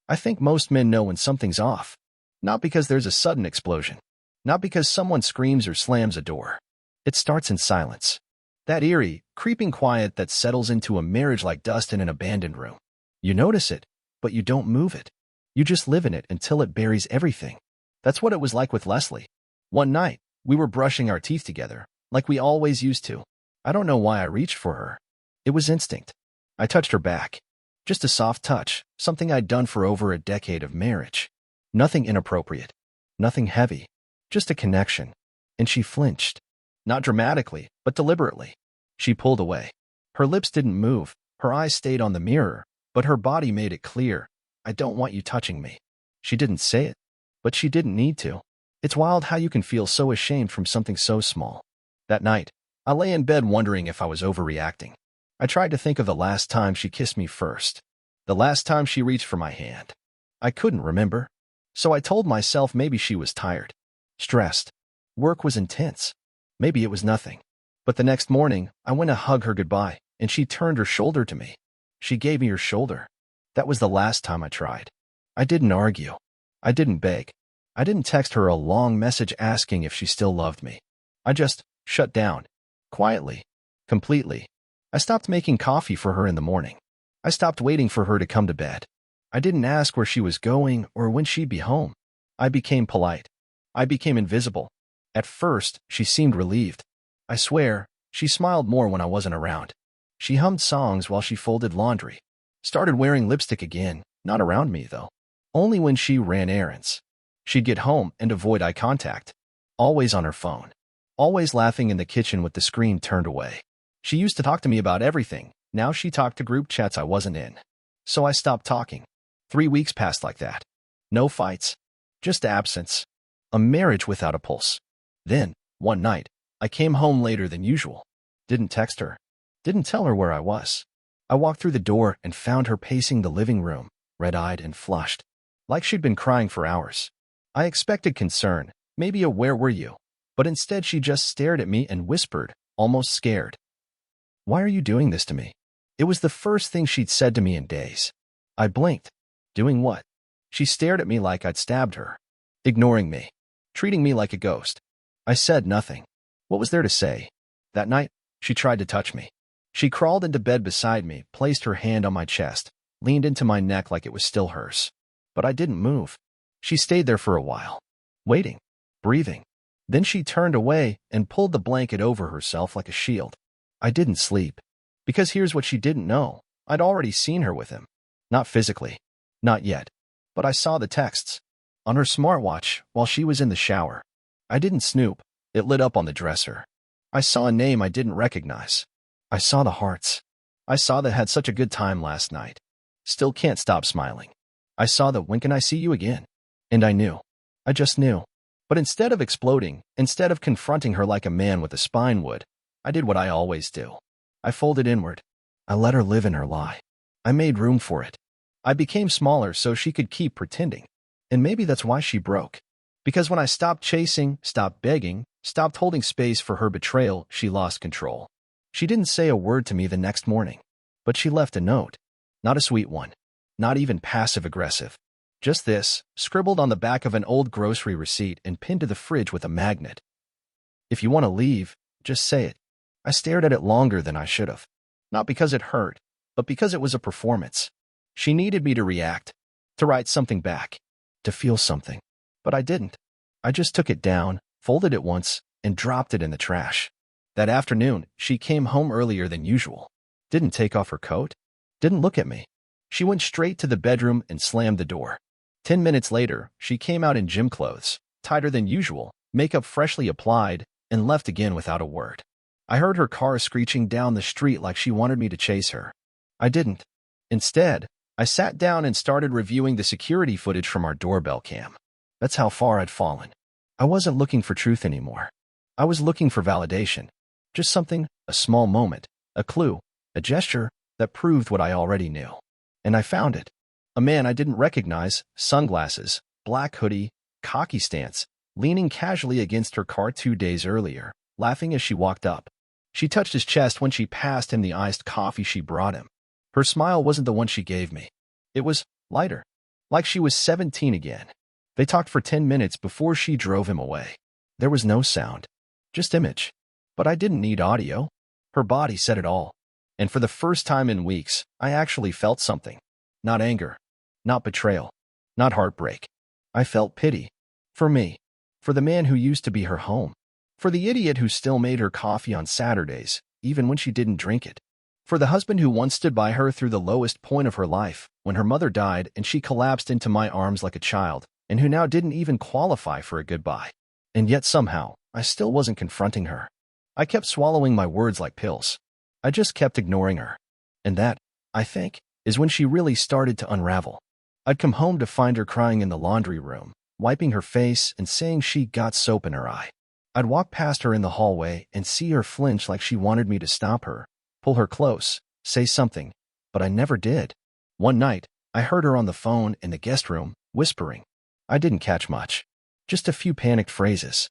I think most men know when something's off. Not because there's a sudden explosion. Not because someone screams or slams a door. It starts in silence. That eerie, creeping quiet that settles into a marriage like dust in an abandoned room. You notice it, but you don't move it. You just live in it until it buries everything. That's what it was like with Leslie. One night, we were brushing our teeth together, like we always used to. I don't know why I reached for her. It was instinct. I touched her back. Just a soft touch, something I'd done for over a decade of marriage. Nothing inappropriate. Nothing heavy. Just a connection. And she flinched. Not dramatically, but deliberately. She pulled away. Her lips didn't move. Her eyes stayed on the mirror, but her body made it clear. I don't want you touching me. She didn't say it, but she didn't need to. It's wild how you can feel so ashamed from something so small. That night, I lay in bed wondering if I was overreacting. I tried to think of the last time she kissed me first. The last time she reached for my hand. I couldn't remember. So I told myself maybe she was tired. Stressed. Work was intense. Maybe it was nothing. But the next morning, I went to hug her goodbye, and she turned her shoulder to me. She gave me her shoulder. That was the last time I tried. I didn't argue. I didn't beg. I didn't text her a long message asking if she still loved me. I just shut down. Quietly. Completely. I stopped making coffee for her in the morning. I stopped waiting for her to come to bed. I didn't ask where she was going or when she'd be home. I became polite. I became invisible. At first, she seemed relieved. I swear, she smiled more when I wasn't around. She hummed songs while she folded laundry. Started wearing lipstick again, not around me, though. Only when she ran errands. She'd get home and avoid eye contact. Always on her phone. Always laughing in the kitchen with the screen turned away. She used to talk to me about everything. Now she talked to group chats I wasn't in. So I stopped talking. 3 weeks passed like that. No fights. Just absence. A marriage without a pulse. Then, one night, I came home later than usual. Didn't text her. Didn't tell her where I was. I walked through the door and found her pacing the living room, red-eyed and flushed. Like she'd been crying for hours. I expected concern, maybe a "where were you?" But instead she just stared at me and whispered, almost scared. "Why are you doing this to me?" It was the first thing she'd said to me in days. I blinked. Doing what? She stared at me like I'd stabbed her. Ignoring me. Treating me like a ghost. I said nothing. What was there to say? That night, she tried to touch me. She crawled into bed beside me, placed her hand on my chest, leaned into my neck like it was still hers. But I didn't move. She stayed there for a while. Waiting. Breathing. Then she turned away and pulled the blanket over herself like a shield. I didn't sleep. Because here's what she didn't know. I'd already seen her with him. Not physically. Not yet. But I saw the texts. On her smartwatch, while she was in the shower. I didn't snoop. It lit up on the dresser. I saw a name I didn't recognize. I saw the hearts. I saw that had such a good time last night. Still can't stop smiling. I saw the "when can I see you again?" And I knew. I just knew. But instead of exploding, instead of confronting her like a man with a spine would, I did what I always do. I folded inward. I let her live in her lie. I made room for it. I became smaller so she could keep pretending. And maybe that's why she broke. Because when I stopped chasing, stopped begging, stopped holding space for her betrayal, she lost control. She didn't say a word to me the next morning. But she left a note. Not a sweet one. Not even passive-aggressive. Just this, scribbled on the back of an old grocery receipt and pinned to the fridge with a magnet. "If you want to leave, just say it." I stared at it longer than I should have. Not because it hurt, but because it was a performance. She needed me to react, to write something back, to feel something. But I didn't. I just took it down, folded it once, and dropped it in the trash. That afternoon, she came home earlier than usual. Didn't take off her coat. Didn't look at me. She went straight to the bedroom and slammed the door. 10 minutes later, she came out in gym clothes, tighter than usual, makeup freshly applied, and left again without a word. I heard her car screeching down the street like she wanted me to chase her. I didn't. Instead, I sat down and started reviewing the security footage from our doorbell cam. That's how far I'd fallen. I wasn't looking for truth anymore. I was looking for validation. Just something, a small moment, a clue, a gesture that proved what I already knew. And I found it. A man I didn't recognize, sunglasses, black hoodie, cocky stance, leaning casually against her car 2 days earlier, laughing as she walked up. She touched his chest when she passed him the iced coffee she brought him. Her smile wasn't the one she gave me. It was lighter. like she was 17 again. They talked for 10 minutes before she drove him away. There was no sound, just image. But I didn't need audio. Her body said it all. And for the first time in weeks, I actually felt something. Not anger, not betrayal, not heartbreak. I felt pity. For me. For the man who used to be her home. For the idiot who still made her coffee on Saturdays, even when she didn't drink it. For the husband who once stood by her through the lowest point of her life, when her mother died and she collapsed into my arms like a child, and who now didn't even qualify for a goodbye. And yet somehow, I still wasn't confronting her. I kept swallowing my words like pills. I just kept ignoring her. And that, I think, is when she really started to unravel. I'd come home to find her crying in the laundry room, wiping her face and saying she got soap in her eye. I'd walk past her in the hallway and see her flinch like she wanted me to stop her, pull her close, say something, but I never did. One night, I heard her on the phone in the guest room, whispering. I didn't catch much. Just a few panicked phrases.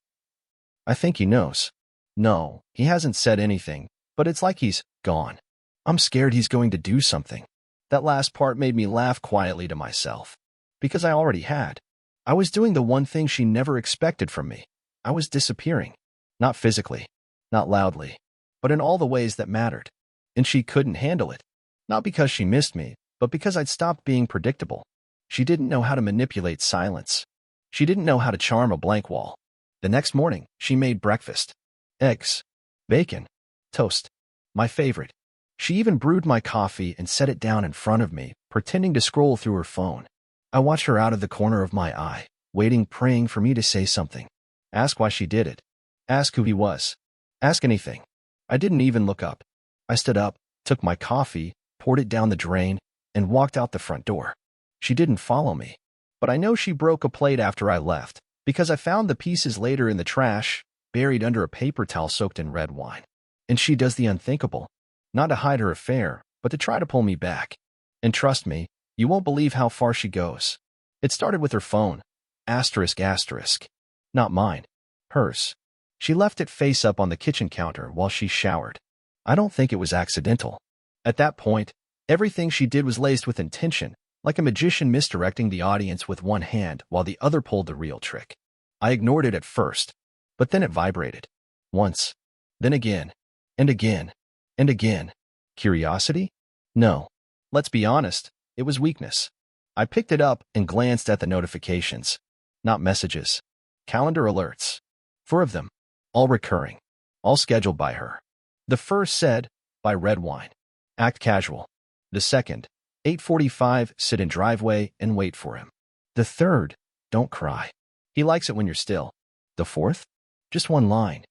I think he knows. No, he hasn't said anything, but it's like he's gone. I'm scared he's going to do something. That last part made me laugh quietly to myself. Because I already had. I was doing the one thing she never expected from me. I was disappearing. Not physically, not loudly, but in all the ways that mattered. And she couldn't handle it. Not because she missed me, but because I'd stopped being predictable. She didn't know how to manipulate silence. She didn't know how to charm a blank wall. The next morning, she made breakfast. Eggs, bacon, toast. My favorite. She even brewed my coffee and set it down in front of me, pretending to scroll through her phone. I watched her out of the corner of my eye, waiting, praying for me to say something. Ask why she did it. Ask who he was. Ask anything. I didn't even look up. I stood up, took my coffee, poured it down the drain, and walked out the front door. She didn't follow me. But I know she broke a plate after I left, because I found the pieces later in the trash, buried under a paper towel soaked in red wine. And she does the unthinkable. Not to hide her affair, but to try to pull me back. And trust me, you won't believe how far she goes. It started with her phone. Asterisk asterisk. Not mine. Hers. She left it face up on the kitchen counter while she showered. I don't think it was accidental. At that point, everything she did was laced with intention, like a magician misdirecting the audience with one hand while the other pulled the real trick. I ignored it at first, but then it vibrated. Once. Then again. And again. And again. Curiosity? No. Let's be honest, it was weakness. I picked it up and glanced at the notifications. Not messages. Calendar alerts. 4 of them. All recurring. All scheduled by her. The first said, by red wine. Act casual. The second, 8:45, sit in driveway and wait for him. The third, don't cry. He likes it when you're still. The fourth, just one line.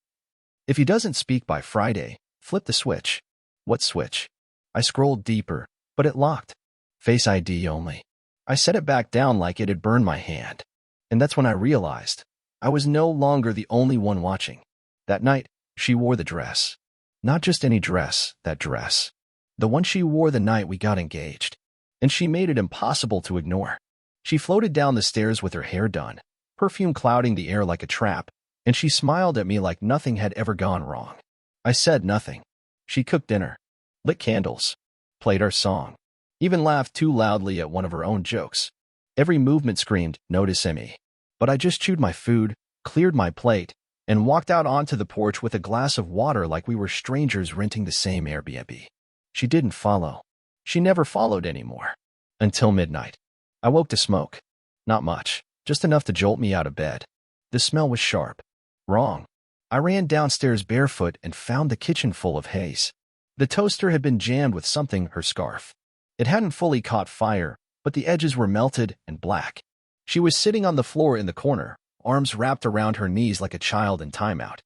If he doesn't speak by Friday, flip the switch. What switch? I scrolled deeper, but it locked. Face ID only. I set it back down like it had burned my hand. And that's when I realized I was no longer the only one watching. That night, she wore the dress. Not just any dress, that dress. The one she wore the night we got engaged. And she made it impossible to ignore. She floated down the stairs with her hair done, perfume clouding the air like a trap, and she smiled at me like nothing had ever gone wrong. I said nothing. She cooked dinner, lit candles, played our song, even laughed too loudly at one of her own jokes. Every movement screamed, notice me. But I just chewed my food, cleared my plate, and walked out onto the porch with a glass of water like we were strangers renting the same Airbnb. She didn't follow. She never followed anymore. Until midnight. I woke to smoke. Not much, just enough to jolt me out of bed. The smell was sharp. Wrong. I ran downstairs barefoot and found the kitchen full of haze. The toaster had been jammed with something, her scarf. It hadn't fully caught fire, but the edges were melted and black. She was sitting on the floor in the corner, arms wrapped around her knees like a child in timeout.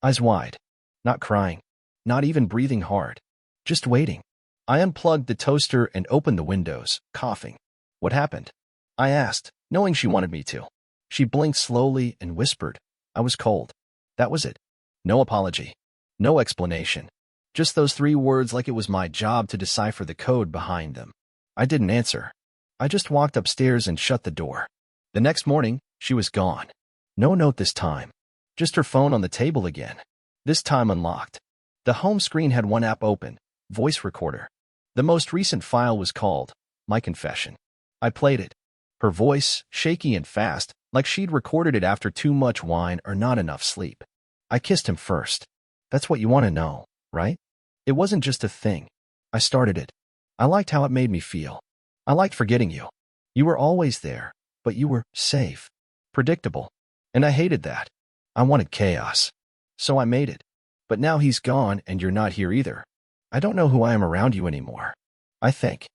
Eyes wide. Not crying. Not even breathing hard. Just waiting. I unplugged the toaster and opened the windows, coughing. What happened? I asked, knowing she wanted me to. She blinked slowly and whispered, I was cold. That was it. No apology. No explanation. Just those 3 words like it was my job to decipher the code behind them. I didn't answer. I just walked upstairs and shut the door. The next morning, she was gone. No note this time. Just her phone on the table again. This time unlocked. The home screen had one app open, voice recorder. The most recent file was called My Confession. I played it. Her voice, shaky and fast, like she'd recorded it after too much wine or not enough sleep. I kissed him first. That's what you want to know, right? It wasn't just a thing. I started it. I liked how it made me feel. I liked forgetting you. You were always there, but you were safe, predictable. And I hated that. I wanted chaos. So I made it. But now he's gone and you're not here either. I don't know who I am around you anymore. I think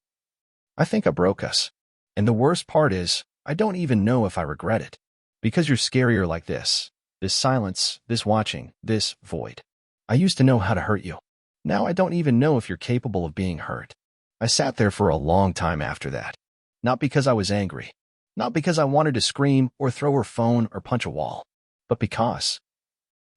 I broke us. And the worst part is, I don't even know if I regret it. Because you're scarier like this. This silence, this watching, this void. I used to know how to hurt you. Now I don't even know if you're capable of being hurt. I sat there for a long time after that. Not because I was angry. Not because I wanted to scream or throw her phone or punch a wall. But because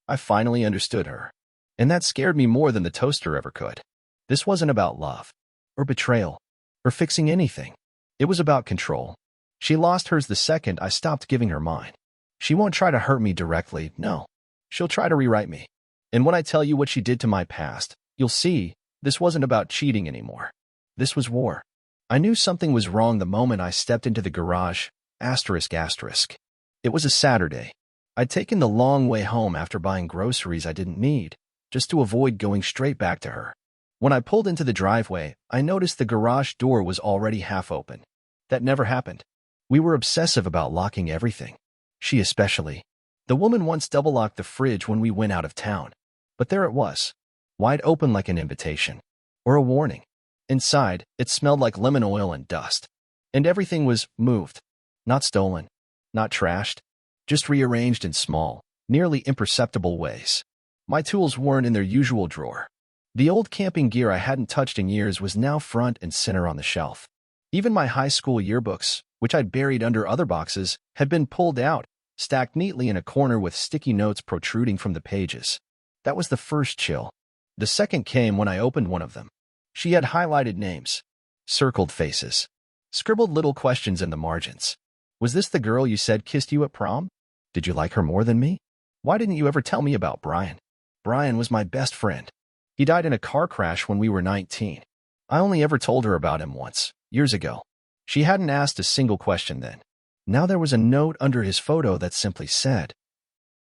I finally understood her. And that scared me more than the toaster ever could. This wasn't about love. Or betrayal. Or fixing anything. It was about control. She lost hers the second I stopped giving her mine. She won't try to hurt me directly, no. She'll try to rewrite me. And when I tell you what she did to my past, you'll see, this wasn't about cheating anymore. This was war. I knew something was wrong the moment I stepped into the garage, ***. It was a Saturday. I'd taken the long way home after buying groceries I didn't need, just to avoid going straight back to her. When I pulled into the driveway, I noticed the garage door was already half open. That never happened. We were obsessive about locking everything. She especially. The woman once double-locked the fridge when we went out of town. But there it was, wide open like an invitation. Or a warning. Inside, it smelled like lemon oil and dust. And everything was moved. Not stolen. Not trashed. Just rearranged in small, nearly imperceptible ways. My tools weren't in their usual drawer. The old camping gear I hadn't touched in years was now front and center on the shelf. Even my high school yearbooks, which I'd buried under other boxes, had been pulled out, stacked neatly in a corner with sticky notes protruding from the pages. That was the first chill. The second came when I opened one of them. She had highlighted names, circled faces, scribbled little questions in the margins. Was this the girl you said kissed you at prom? Did you like her more than me? Why didn't you ever tell me about Brian? Brian was my best friend. He died in a car crash when we were 19. I only ever told her about him once, years ago. She hadn't asked a single question then. Now there was a note under his photo that simply said,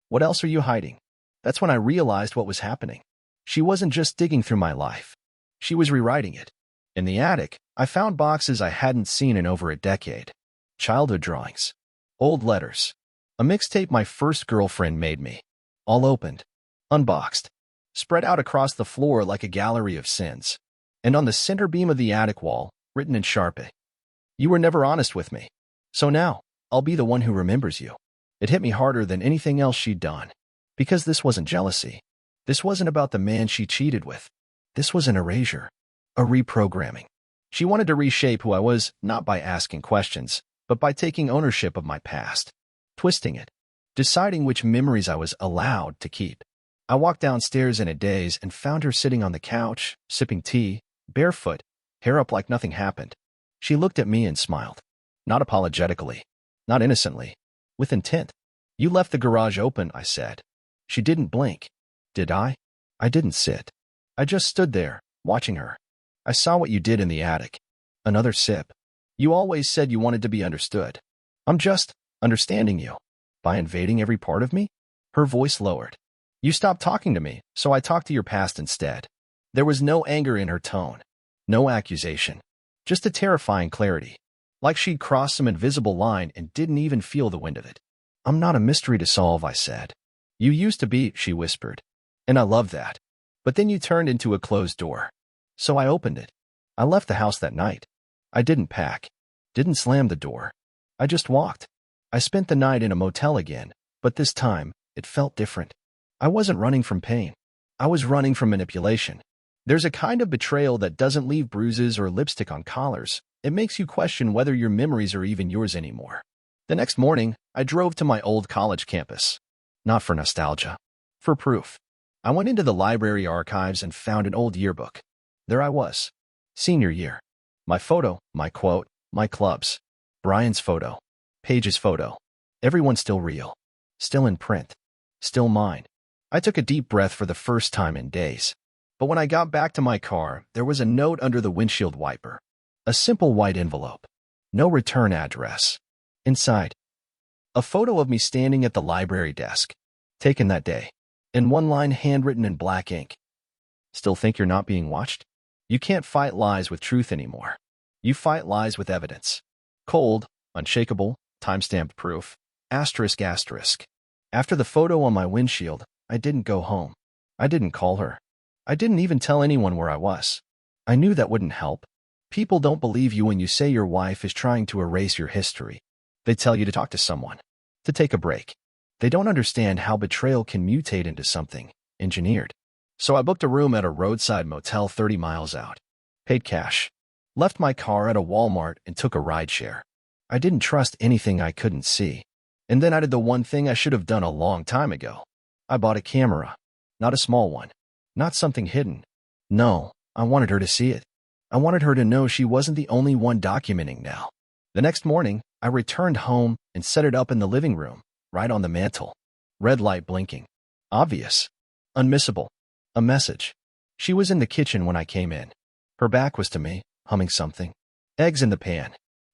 "What else are you hiding?" That's when I realized what was happening. She wasn't just digging through my life. She was rewriting it. In the attic, I found boxes I hadn't seen in over a decade. Childhood drawings. Old letters. A mixtape my first girlfriend made me. All opened. Unboxed. Spread out across the floor like a gallery of sins. And on the center beam of the attic wall, written in Sharpie, "You were never honest with me. So now, I'll be the one who remembers you." It hit me harder than anything else she'd done. Because this wasn't jealousy. This wasn't about the man she cheated with. This was an erasure. A reprogramming. She wanted to reshape who I was, not by asking questions, but by taking ownership of my past. Twisting it. Deciding which memories I was allowed to keep. I walked downstairs in a daze and found her sitting on the couch, sipping tea, barefoot, hair up like nothing happened. She looked at me and smiled. Not apologetically. Not innocently. With intent. "You left the garage open," I said. She didn't blink. Did I? I didn't sit. I just stood there, watching her. "I saw what you did in the attic." Another sip. "You always said you wanted to be understood. I'm just understanding you." By invading every part of me? Her voice lowered. "You stopped talking to me, so I talked to your past instead." There was no anger in her tone. No accusation. Just a terrifying clarity. Like she'd crossed some invisible line and didn't even feel the wind of it. "I'm not a mystery to solve," I said. "You used to be," she whispered. "And I love that. But then you turned into a closed door. So I opened it. I left the house that night. I didn't pack. Didn't slam the door. I just walked. I spent the night in a motel again, but this time, it felt different. I wasn't running from pain. I was running from manipulation. There's a kind of betrayal that doesn't leave bruises or lipstick on collars. It makes you question whether your memories are even yours anymore. The next morning, I drove to my old college campus. Not for nostalgia. For proof. I went into the library archives and found an old yearbook. There I was. Senior year. My photo, my quote, my clubs. Brian's photo. Paige's photo. Everyone still real. Still in print. Still mine. I took a deep breath for the first time in days. But when I got back to my car, there was a note under the windshield wiper. A simple white envelope. No return address. Inside, a photo of me standing at the library desk, taken that day, and one line handwritten in black ink. Still think you're not being watched? You can't fight lies with truth anymore. You fight lies with evidence. Cold, unshakable, time-stamped proof. Asterisk asterisk. After the photo on my windshield, I didn't go home. I didn't call her. I didn't even tell anyone where I was. I knew that wouldn't help. People don't believe you when you say your wife is trying to erase your history. They tell you to talk to someone, to take a break. They don't understand how betrayal can mutate into something engineered. So I booked a room at a roadside motel 30 miles out. Paid cash. Left my car at a Walmart and took a rideshare. I didn't trust anything I couldn't see. And then I did the one thing I should have done a long time ago. I bought a camera. Not a small one. Not something hidden. No, I wanted her to see it. I wanted her to know she wasn't the only one documenting now. The next morning, I returned home and set it up in the living room, right on the mantle. Red light blinking. Obvious. Unmissable. A message. She was in the kitchen when I came in. Her back was to me, humming something. Eggs in the pan.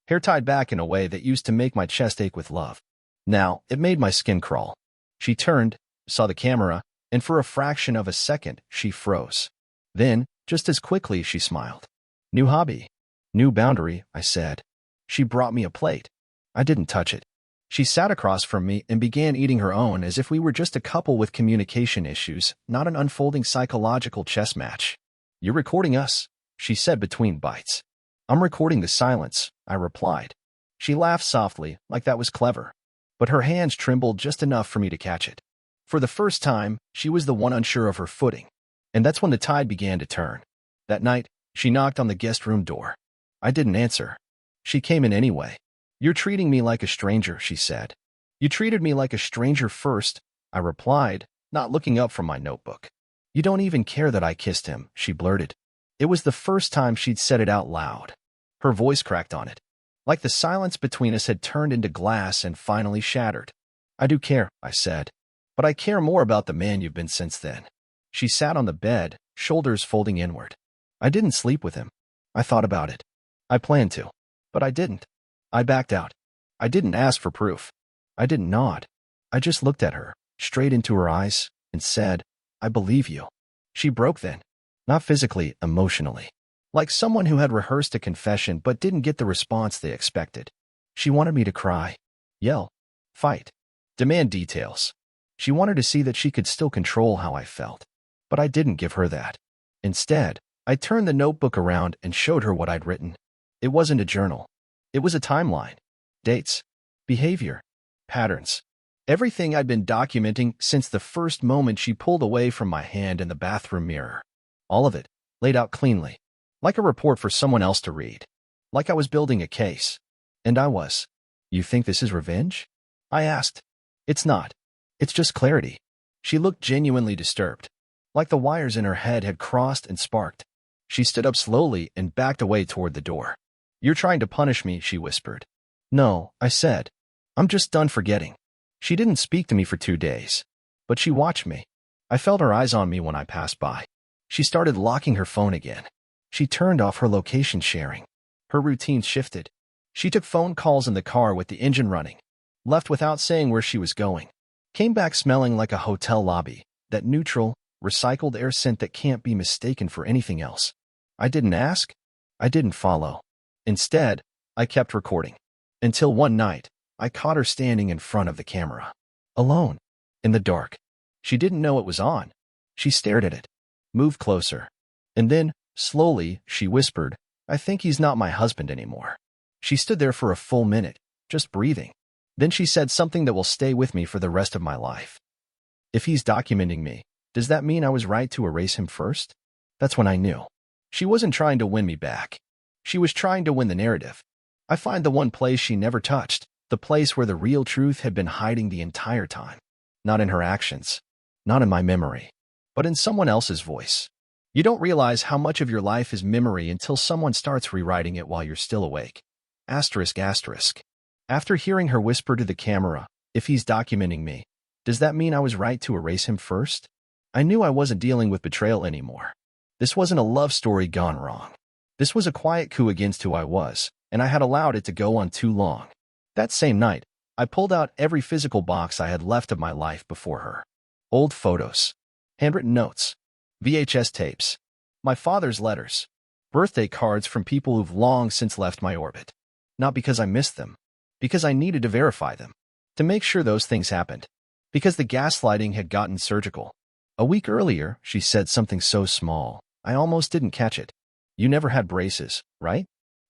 Hair tied back in a way that used to make my chest ache with love. Now, it made my skin crawl. She turned, saw the camera, and for a fraction of a second, she froze. Then, just as quickly, she smiled. New hobby. New boundary, I said. She brought me a plate. I didn't touch it. She sat across from me and began eating her own as if we were just a couple with communication issues, not an unfolding psychological chess match. You're recording us, she said between bites. I'm recording the silence, I replied. She laughed softly, like that was clever. But her hands trembled just enough for me to catch it. For the first time, she was the one unsure of her footing. And that's when the tide began to turn. That night, she knocked on the guest room door. I didn't answer. She came in anyway. You're treating me like a stranger, she said. You treated me like a stranger first, I replied, not looking up from my notebook. You don't even care that I kissed him, she blurted. It was the first time she'd said it out loud. Her voice cracked on it. Like the silence between us had turned into glass and finally shattered. I do care, I said. But I care more about the man you've been since then. She sat on the bed, shoulders folding inward. I didn't sleep with him. I thought about it. I planned to. But I didn't. I backed out. I didn't ask for proof. I didn't nod. I just looked at her, straight into her eyes, and said, I believe you. She broke then. Not physically, emotionally. Like someone who had rehearsed a confession but didn't get the response they expected. She wanted me to cry, yell, fight, demand details. She wanted to see that she could still control how I felt. But I didn't give her that. Instead, I turned the notebook around and showed her what I'd written. It wasn't a journal. It was a timeline. Dates. Behavior. Patterns. Everything I'd been documenting since the first moment she pulled away from my hand in the bathroom mirror. All of it, laid out cleanly. Like a report for someone else to read. Like I was building a case. And I was. You think this is revenge? I asked. It's not. It's just clarity. She looked genuinely disturbed. Like the wires in her head had crossed and sparked. She stood up slowly and backed away toward the door. You're trying to punish me, she whispered. No, I said. I'm just done forgetting. She didn't speak to me for 2 days. But she watched me. I felt her eyes on me when I passed by. She started locking her phone again. She turned off her location sharing. Her routine shifted. She took phone calls in the car with the engine running. Left without saying where she was going. Came back smelling like a hotel lobby. That neutral, recycled air scent that can't be mistaken for anything else. I didn't ask. I didn't follow. Instead, I kept recording. Until one night, I caught her standing in front of the camera. Alone. In the dark. She didn't know it was on. She stared at it. Moved closer. And then, slowly, she whispered, I think he's not my husband anymore. She stood there for a full minute, just breathing. Then she said something that will stay with me for the rest of my life. If he's documenting me, does that mean I was right to erase him first? That's when I knew. She wasn't trying to win me back. She was trying to win the narrative. I find the one place she never touched, the place where the real truth had been hiding the entire time. Not in her actions, not in my memory, but in someone else's voice. You don't realize how much of your life is memory until someone starts rewriting it while you're still awake. Asterisk asterisk. After hearing her whisper to the camera, if he's documenting me, does that mean I was right to erase him first? I knew I wasn't dealing with betrayal anymore. This wasn't a love story gone wrong. This was a quiet coup against who I was, and I had allowed it to go on too long. That same night, I pulled out every physical box I had left of my life before her. Old photos, handwritten notes, VHS tapes, my father's letters, birthday cards from people who've long since left my orbit. Not because I missed them, because I needed to verify them, to make sure those things happened, because the gaslighting had gotten surgical. A week earlier, she said something so small, I almost didn't catch it. You never had braces, right?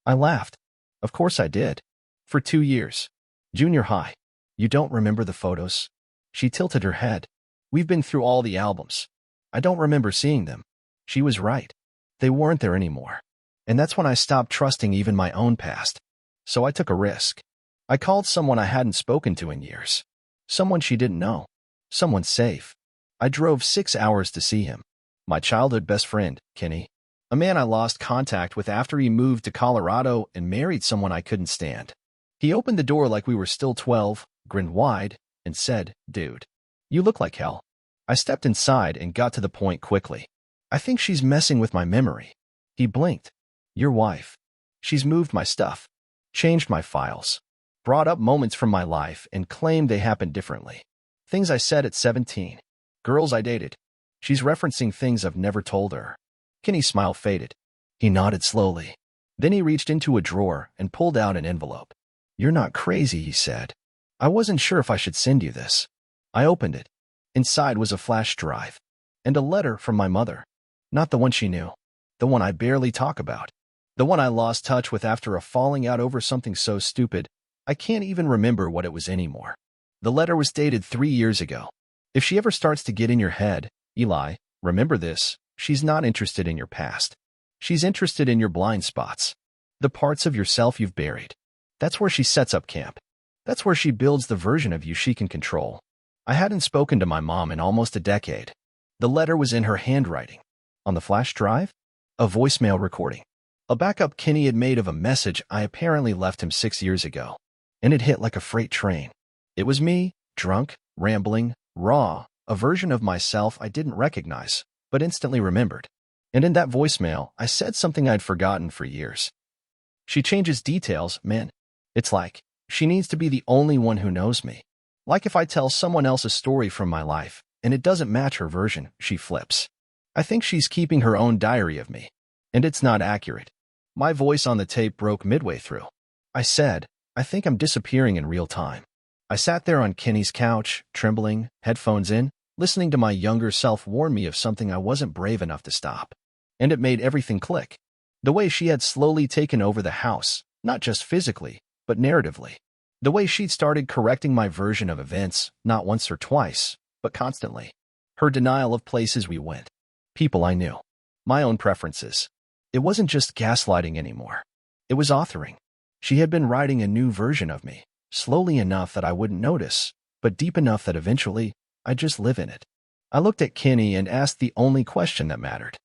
I laughed. Of course I did. For 2 years. Junior high. You don't remember the photos? She tilted her head. We've been through all the albums. I don't remember seeing them. She was right. They weren't there anymore. And that's when I stopped trusting even my own past. So I took a risk. I called someone I hadn't spoken to in years. Someone she didn't know. Someone safe. I drove 6 hours to see him. My childhood best friend, Kenny. A man I lost contact with after he moved to Colorado and married someone I couldn't stand. He opened the door like we were still 12, grinned wide, and said, "Dude, you look like hell." I stepped inside and got to the point quickly. "I think she's messing with my memory." He blinked. "Your wife. She's moved my stuff, changed my files, brought up moments from my life and claimed they happened differently. Things I said at 17. Girls I dated. She's referencing things I've never told her." Kenny's smile faded. He nodded slowly. Then he reached into a drawer and pulled out an envelope. "You're not crazy," he said. "I wasn't sure if I should send you this." I opened it. Inside was a flash drive and a letter from my mother. Not the one she knew. The one I barely talk about. The one I lost touch with after a falling out over something so stupid, I can't even remember what it was anymore. The letter was dated 3 years ago. "If she ever starts to get in your head, Eli, remember this. She's not interested in your past. She's interested in your blind spots. The parts of yourself you've buried. That's where she sets up camp. That's where she builds the version of you she can control." I hadn't spoken to my mom in almost a decade. The letter was in her handwriting. On the flash drive, a voicemail recording. A backup Kenny had made of a message I apparently left him 6 years ago. And it hit like a freight train. It was me, drunk, rambling, raw, a version of myself I didn't recognize, but instantly remembered. And in that voicemail, I said something I'd forgotten for years. "She changes details, man. It's like she needs to be the only one who knows me. Like if I tell someone else a story from my life, and it doesn't match her version, she flips. I think she's keeping her own diary of me. And it's not accurate." My voice on the tape broke midway through. I said, "I think I'm disappearing in real time." I sat there on Kenny's couch, trembling, headphones in, listening to my younger self warn me of something I wasn't brave enough to stop. And it made everything click. The way she had slowly taken over the house, not just physically, but narratively. The way she'd started correcting my version of events, not once or twice, but constantly. Her denial of places we went. People I knew. My own preferences. It wasn't just gaslighting anymore. It was authoring. She had been writing a new version of me, slowly enough that I wouldn't notice, but deep enough that eventually, I'd just live in it. I looked at Kenny and asked the only question that mattered.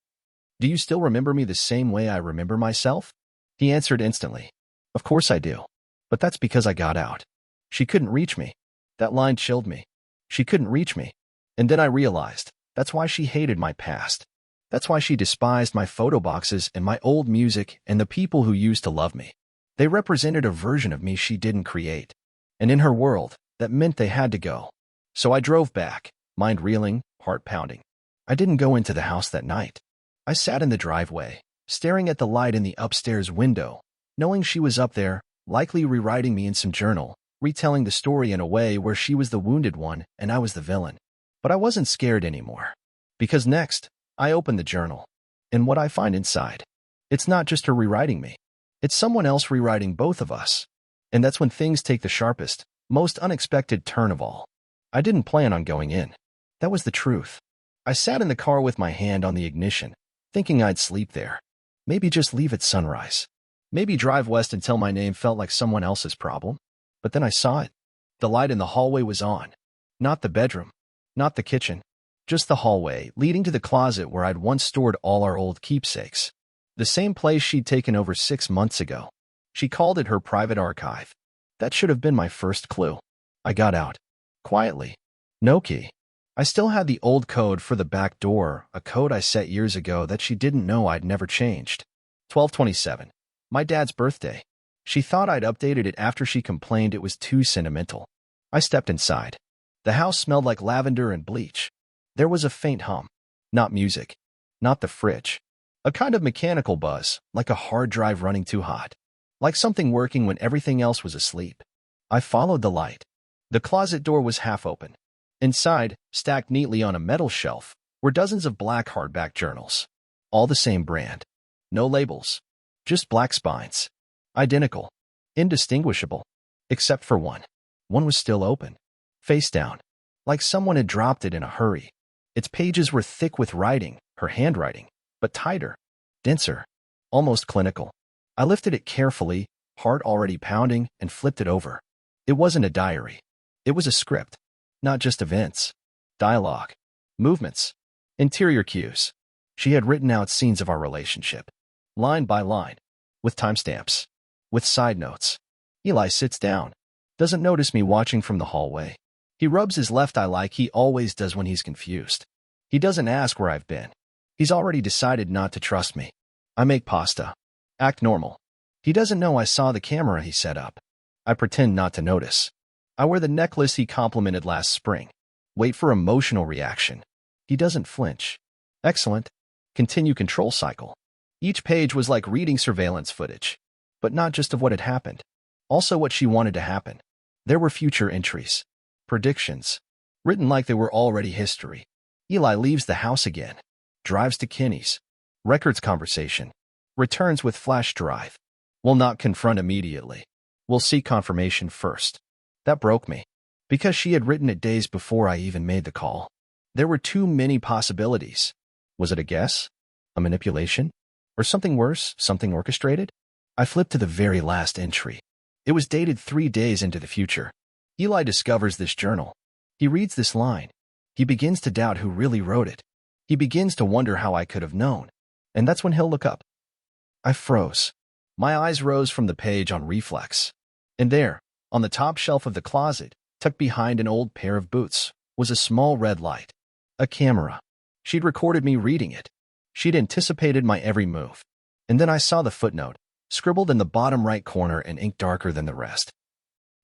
"Do you still remember me the same way I remember myself?" He answered instantly. "Of course I do. But that's because I got out." She couldn't reach me. That line chilled me. She couldn't reach me. And then I realized, that's why she hated my past. That's why she despised my photo boxes and my old music and the people who used to love me. They represented a version of me she didn't create. And in her world, that meant they had to go. So I drove back, mind reeling, heart pounding. I didn't go into the house that night. I sat in the driveway, staring at the light in the upstairs window, knowing she was up there, likely rewriting me in some journal, retelling the story in a way where she was the wounded one and I was the villain. But I wasn't scared anymore. Because next, I opened the journal. And what I find inside, it's not just her rewriting me. It's someone else rewriting both of us. And that's when things take the sharpest, most unexpected turn of all. I didn't plan on going in. That was the truth. I sat in the car with my hand on the ignition, thinking I'd sleep there. Maybe just leave at sunrise. Maybe drive west until my name felt like someone else's problem. But then I saw it. The light in the hallway was on. Not the bedroom. Not the kitchen. Just the hallway, leading to the closet where I'd once stored all our old keepsakes. The same place she'd taken over 6 months ago. She called it her private archive. That should have been my first clue. I got out. Quietly. No key. I still had the old code for the back door, a code I set years ago that she didn't know I'd never changed. 12/27. My dad's birthday. She thought I'd updated it after she complained it was too sentimental. I stepped inside. The house smelled like lavender and bleach. There was a faint hum. Not music. Not the fridge. A kind of mechanical buzz, like a hard drive running too hot. Like something working when everything else was asleep. I followed the light. The closet door was half open. Inside, stacked neatly on a metal shelf, were dozens of black hardback journals. All the same brand. No labels. Just black spines. Identical. Indistinguishable. Except for one. One was still open. Face down. Like someone had dropped it in a hurry. Its pages were thick with writing, her handwriting, but tighter, denser, almost clinical. I lifted it carefully, heart already pounding, and flipped it over. It wasn't a diary. It was a script. Not just events. Dialogue. Movements. Interior cues. She had written out scenes of our relationship. Line by line. With timestamps. With side notes. Eli sits down. Doesn't notice me watching from the hallway. He rubs his left eye like he always does when he's confused. He doesn't ask where I've been. He's already decided not to trust me. I make pasta. Act normal. He doesn't know I saw the camera he set up. I pretend not to notice. I wear the necklace he complimented last spring. Wait for emotional reaction. He doesn't flinch. Excellent. Continue control cycle. Each page was like reading surveillance footage. But not just of what had happened. Also what she wanted to happen. There were future entries. Predictions. Written like they were already history. Eli leaves the house again. Drives to Kenny's. Records conversation. Returns with flash drive. Will not confront immediately. Will seek confirmation first. That broke me. Because she had written it days before I even made the call. There were too many possibilities. Was it a guess? A manipulation? Or something worse, something orchestrated? I flipped to the very last entry. It was dated 3 days into the future. Eli discovers this journal. He reads this line. He begins to doubt who really wrote it. He begins to wonder how I could have known. And that's when he'll look up. I froze. My eyes rose from the page on reflex. And there, on the top shelf of the closet, tucked behind an old pair of boots, was a small red light. A camera. She'd recorded me reading it. She'd anticipated my every move. And then I saw the footnote, scribbled in the bottom right corner in ink darker than the rest.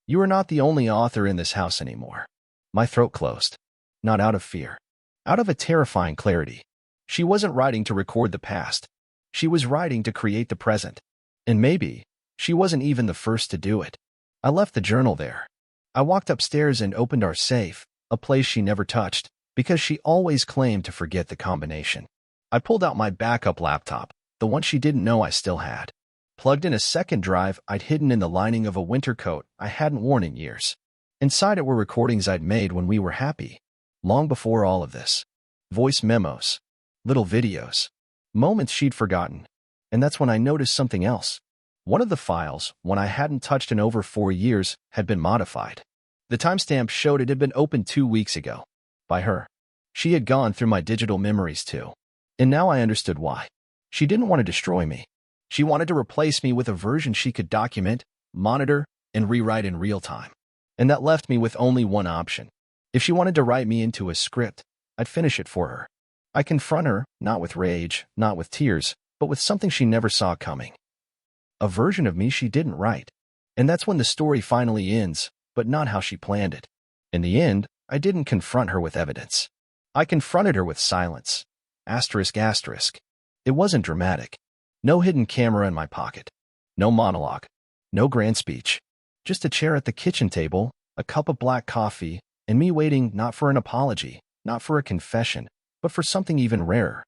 You are not the only author in this house anymore. My throat closed. Not out of fear. Out of a terrifying clarity. She wasn't writing to record the past. She was writing to create the present. And maybe, she wasn't even the first to do it. I left the journal there. I walked upstairs and opened our safe, a place she never touched, because she always claimed to forget the combination. I pulled out my backup laptop, the one she didn't know I still had. Plugged in a second drive I'd hidden in the lining of a winter coat I hadn't worn in years. Inside it were recordings I'd made when we were happy. Long before all of this. Voice memos. Little videos. Moments she'd forgotten. And that's when I noticed something else. One of the files, one I hadn't touched in over 4 years, had been modified. The timestamp showed it had been opened 2 weeks ago. By her. She had gone through my digital memories too. And now I understood why. She didn't want to destroy me. She wanted to replace me with a version she could document, monitor, and rewrite in real time. And that left me with only one option. If she wanted to write me into a script, I'd finish it for her. I confront her, not with rage, not with tears, but with something she never saw coming. A version of me she didn't write. And that's when the story finally ends, but not how she planned it. In the end, I didn't confront her with evidence. I confronted her with silence. Asterisk asterisk. It wasn't dramatic. No hidden camera in my pocket. No monologue. No grand speech. Just a chair at the kitchen table, a cup of black coffee, and me waiting not for an apology, not for a confession, but for something even rarer.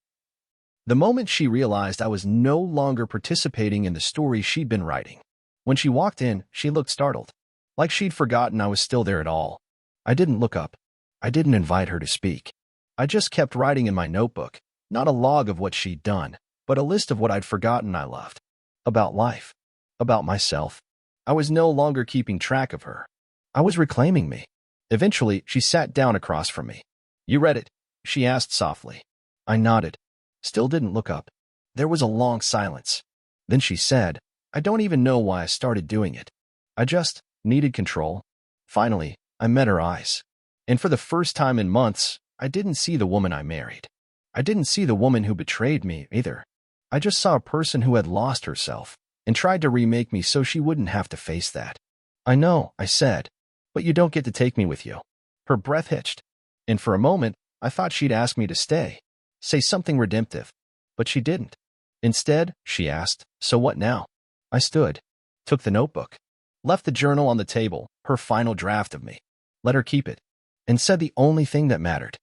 The moment she realized I was no longer participating in the story she'd been writing. When she walked in, she looked startled. Like she'd forgotten I was still there at all. I didn't look up. I didn't invite her to speak. I just kept writing in my notebook, not a log of what she'd done, but a list of what I'd forgotten I loved. About life. About myself. I was no longer keeping track of her. I was reclaiming me. Eventually, she sat down across from me. You read it? She asked softly. I nodded. Still didn't look up. There was a long silence. Then she said, I don't even know why I started doing it. I just needed control. Finally, I met her eyes. And for the first time in months, I didn't see the woman I married. I didn't see the woman who betrayed me, either. I just saw a person who had lost herself, and tried to remake me so she wouldn't have to face that. I know, I said, but you don't get to take me with you. Her breath hitched, and for a moment, I thought she'd ask me to stay, say something redemptive, but she didn't. Instead, she asked, so what now? I stood, took the notebook, left the journal on the table, her final draft of me, let her keep it, and said the only thing that mattered.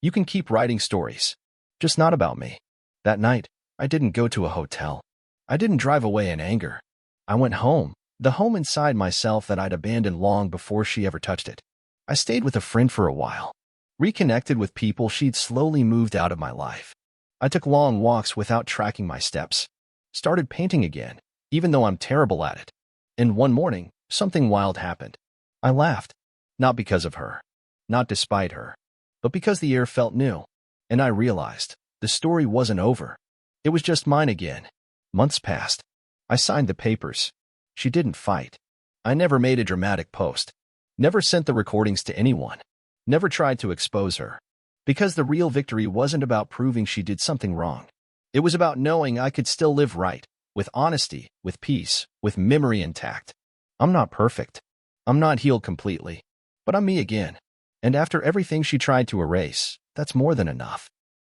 You can keep writing stories, just not about me. That night, I didn't go to a hotel. I didn't drive away in anger. I went home, the home inside myself that I'd abandoned long before she ever touched it. I stayed with a friend for a while, reconnected with people she'd slowly moved out of my life. I took long walks without tracking my steps, started painting again, even though I'm terrible at it. And one morning, something wild happened. I laughed, not because of her, not despite her, but because the air felt new, and I realized the story wasn't over. It was just mine again. Months passed. I signed the papers. She didn't fight. I never made a dramatic post, never sent the recordings to anyone, never tried to expose her. Because the real victory wasn't about proving she did something wrong. It was about knowing I could still live right, with honesty, with peace, with memory intact. I'm not perfect. I'm not healed completely, but I'm me again. And after everything she tried to erase, that's more than enough.